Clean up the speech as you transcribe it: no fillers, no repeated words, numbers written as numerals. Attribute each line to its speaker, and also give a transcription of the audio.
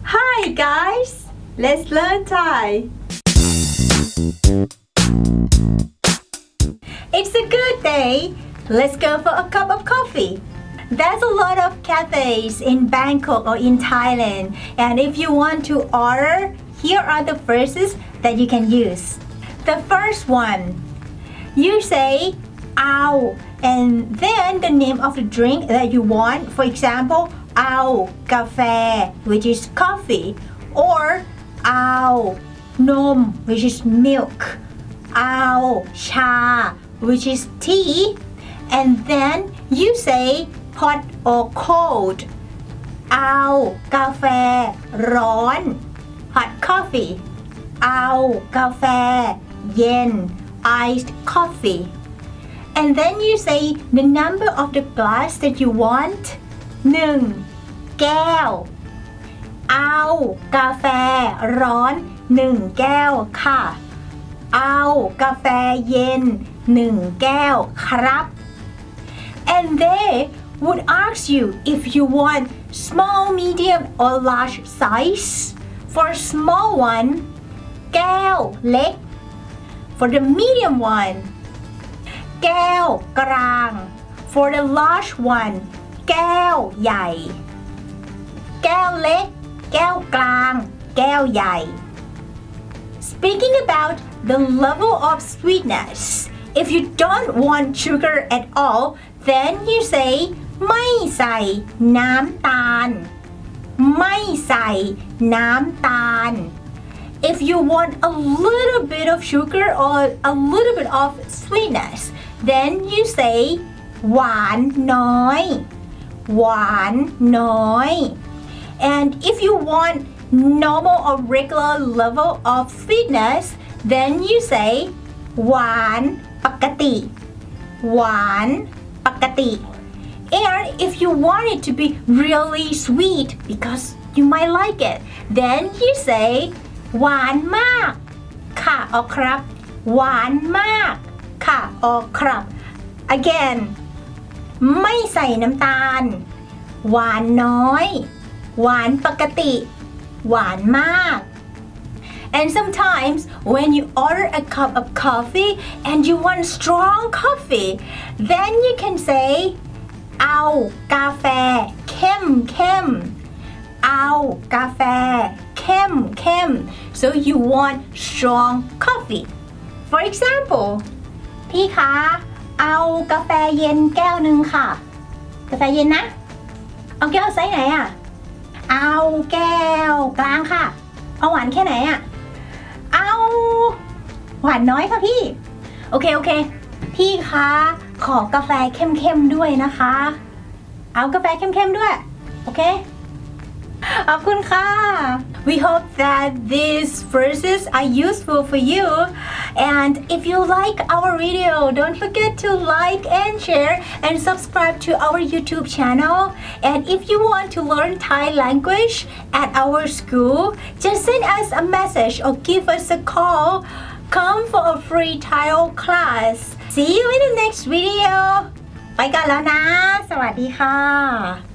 Speaker 1: Hi guys, let's learn Thai. It's a good day. Let's go for a cup of coffee. There's a lot of cafes in Bangkok or in Thailand, and if you want to order, here are the phrases that you can use. The first one, you say "ao" and then the name of the drink that you want. For example, "ao cafe," which is coffee, or "ao nom," which is milk, "ao cha," which is tea, and then you say hot or cold. "ao cafe ร้อน hot coffee. "ao cafe เย็น iced coffee." And then you say the number of the glass that you want. 1 แก้ว "เอากาแฟร้อน1แก้วค่ะ เอากาแฟเย็น1แก้วครับ And they would ask you if you want small, medium or large size. For small one, แก้วเล็ก For the medium one, แก้วกลาง For the large one, แก้วใหญ่ แก้วเล็ก แก้วกลาง แก้วใหญ่ Speaking about the level of sweetness, if you don't want sugar at all, then you say ไม่ใส่น้ำตาล ไม่ใส่น้ำตาล If you want a little bit of sugar or a little bit of sweetness, then you say หวานน้อย หวานน้อย And if you want normal or regular level of sweetness, then you say หวานปกติ หวานปกติ And if you want it to be really sweet because you might like it, then you say หวานมากค่ะออครับ หวานมากค่ะออครับ Again ไม่ใส่น้ำตาล หวานน้อย หวานปกติ หวานมาก And sometimes when you order a cup of coffee and you want strong coffee, then you can say เอากาแฟเข้มเข้ม เอากาแฟเข้มเข้ม So you want strong coffee. For example, พี่คะเอากาแฟเย็นแก้วหนึ่งค่ะ กาแฟเย็นนะ เอาแก้วไซส์ไหนอ่ะ เอาแก้วกลางค่ะ เอาหวานแค่ไหนอ่ะ เอาหวานน้อยค่ะพี่ โอเค พี่คะขอกาแฟเข้มๆด้วยนะคะ เอากาแฟเข้มๆด้วย โอเค ขอบคุณค่ะ We hope that these phrases are useful for you. And if you like our video, don't forget to like and share and subscribe to our YouTube channel. And if you want to learn Thai language at our school, just send us a message or give us a call. Come for a free Thai class. See you in the next video. ไปกันแล้วนะ สวัสดีค่ะ